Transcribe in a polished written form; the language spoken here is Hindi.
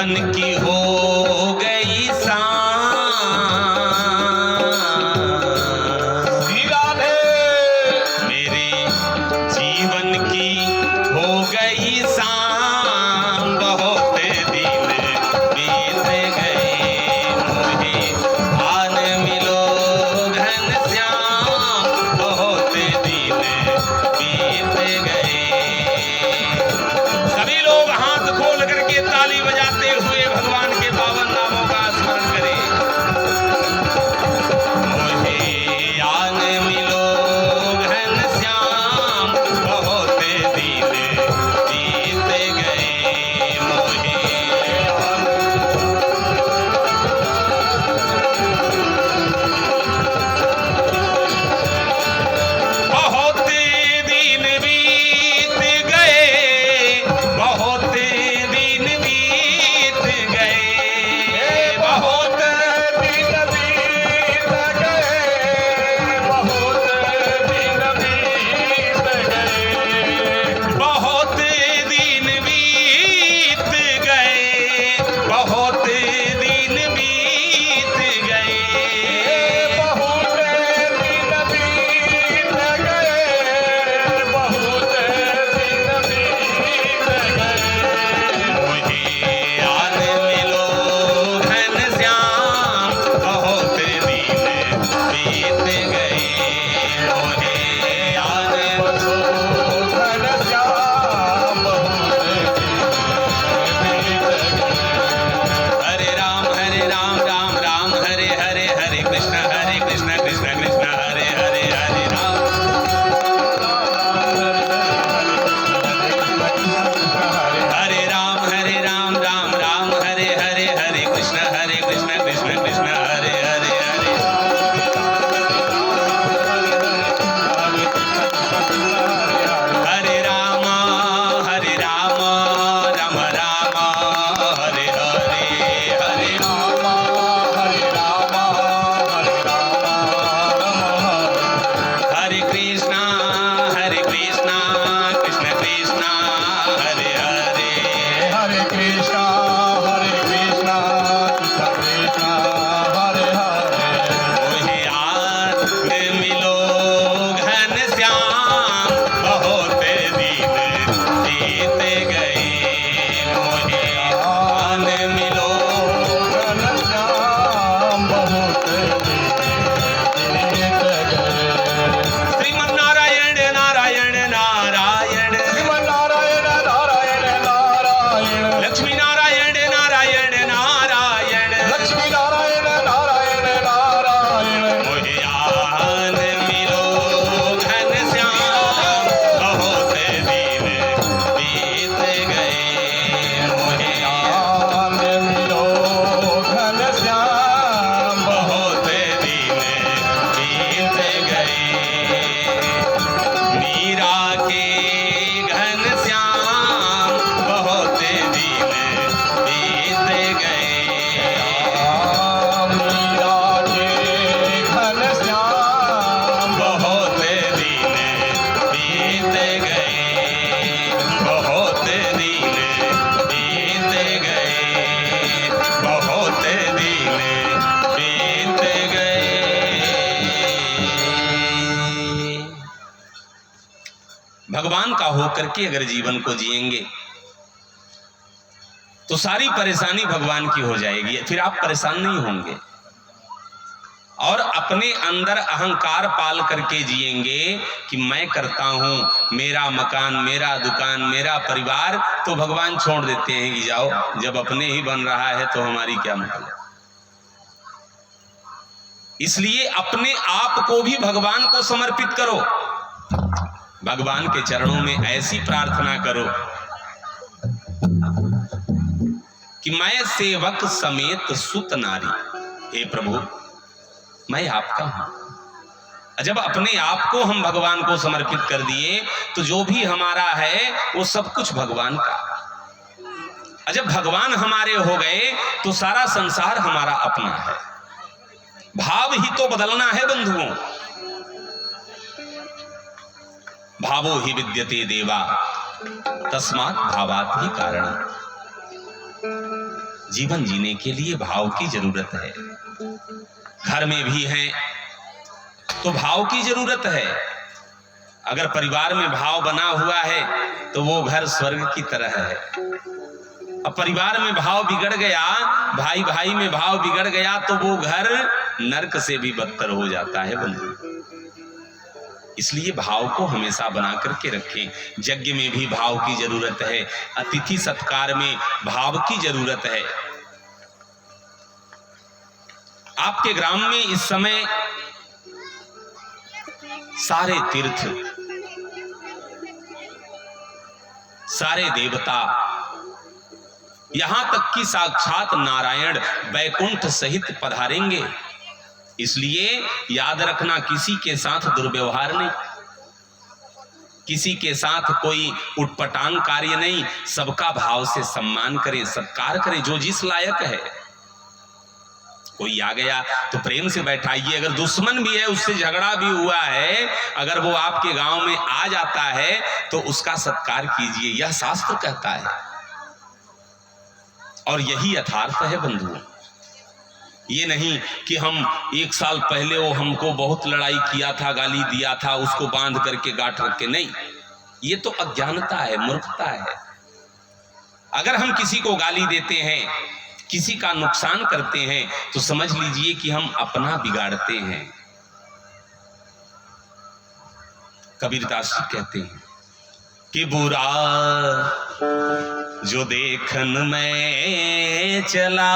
जीवन की हो गई राधे, मेरे जीवन की हो गई शाम, बहुत दिन बीत गए मुझे आन मिलो घनश्याम, बहुत दिन बीत गए। सभी लोग हाथ खोल करके ताली बजाते हुए भगवान के पावन नामों का स्मरण करें। मुझे आन मिलो घनश्याम, बहुत दिन बीत गए मुझे बहुत दिन बीत गए, बहुत दिन बीत गए, बहुत दिन बीत गए, बहुत दिन बीत गए, बहुत दिन बीत गए, बहुत दिन बीत गए, बहुत दिन बीत गए, बहुत दिन बीत गए। मुझे आन मिलो घनश्याम, बहुत दिन बीत गए, मुझे आन मिलो घनश्याम, बहुत दिन बीत गए। हरे राम राम राम हरे हरे, हरे कृष्ण कृष्ण कृष्ण हरे हरे, हरे राम। हरे राम राम राम हरे हरे, हरे कृष्ण कृष्ण कृष्ण हरे हरे, हरे हरे राम राम राम हरे हरे, हरे राम हरे कृष्ण कृष्ण कृष्ण हरे हरे, हरे कृष्णा कृष्ण कृष्ण हरे हरे। मुझे आन मिलो घनश्याम, बहुत दिन बीत गए, मुझे आन मिलो। घनश्याम, बहुत दिन बीत गए। श्रीमन नारायण नारायण नारायण, श्रीमन नारायण नारायण नारायण, लक्ष्मी नारायण नारायण नारायण, लक्ष्मी नारायण नारायण नारायण। मुझे आन मिलो घनश्याम, बहुत दिन बीत गए, मुझे आन मिलो घनश्याम, बहुत दिन बीत गए। मीरा के घनश्याम, बहुत दिन बीत गए, मीरा के घनश्याम, बहुत दिन बीत गए, बहुत दिन बीत गए, बहुत दिन बीत गए। भगवान का होकर के अगर जीवन को जिएंगे तो सारी परेशानी भगवान की हो जाएगी, फिर आप परेशान नहीं होंगे। और अपने अंदर अहंकार पाल करके जिएंगे कि मैं करता हूं, मेरा मकान, मेरा दुकान, मेरा परिवार, तो भगवान छोड़ देते हैं कि जाओ, जब अपने ही बन रहा है तो हमारी क्या मतलब। इसलिए अपने आप को भी भगवान को समर्पित करो, भगवान के चरणों में ऐसी प्रार्थना करो कि मैं सेवक समेत सुत नारी, हे प्रभु मैं आपका हूं। जब अपने आप को हम भगवान को समर्पित कर दिए तो जो भी हमारा है वो सब कुछ भगवान का। जब भगवान हमारे हो गए तो सारा संसार हमारा अपना है। भाव ही तो बदलना है बंधुओं। भावो ही विद्यते देवा तस्मात् भावात् ही कारण। जीवन जीने के लिए भाव की जरूरत है। घर में भी हैं तो भाव की जरूरत है। अगर परिवार में भाव बना हुआ है तो वो घर स्वर्ग की तरह है। अब परिवार में भाव बिगड़ गया, भाई भाई में भाव बिगड़ गया तो वो घर नरक से भी बदतर हो जाता है बंधु। इसलिए भाव को हमेशा बना करके रखें। यज्ञ में भी भाव की जरूरत है, अतिथि सत्कार में भाव की जरूरत है। आपके ग्राम में इस समय सारे तीर्थ, सारे देवता, यहां तक कि साक्षात नारायण वैकुंठ सहित पधारेंगे। इसलिए याद रखना, किसी के साथ दुर्व्यवहार नहीं, किसी के साथ कोई उटपटांग कार्य नहीं। सबका भाव से सम्मान करें, सत्कार करें, जो जिस लायक है। कोई आ गया तो प्रेम से बैठाइए। अगर दुश्मन भी है, उससे झगड़ा भी हुआ है, अगर वो आपके गांव में आ जाता है तो उसका सत्कार कीजिए, यह शास्त्र कहता है। और यही यथार्थ है बंधुओं। ये नहीं कि हम 1 साल पहले वो हमको बहुत लड़ाई किया था, गाली दिया था, उसको बांध करके गांठ रख के, नहीं, ये तो अज्ञानता है, मूर्खता है। अगर हम किसी को गाली देते हैं, किसी का नुकसान करते हैं, तो समझ लीजिए कि हम अपना बिगाड़ते हैं। कबीरदास जी कहते हैं कि बुरा जो देखन में चला,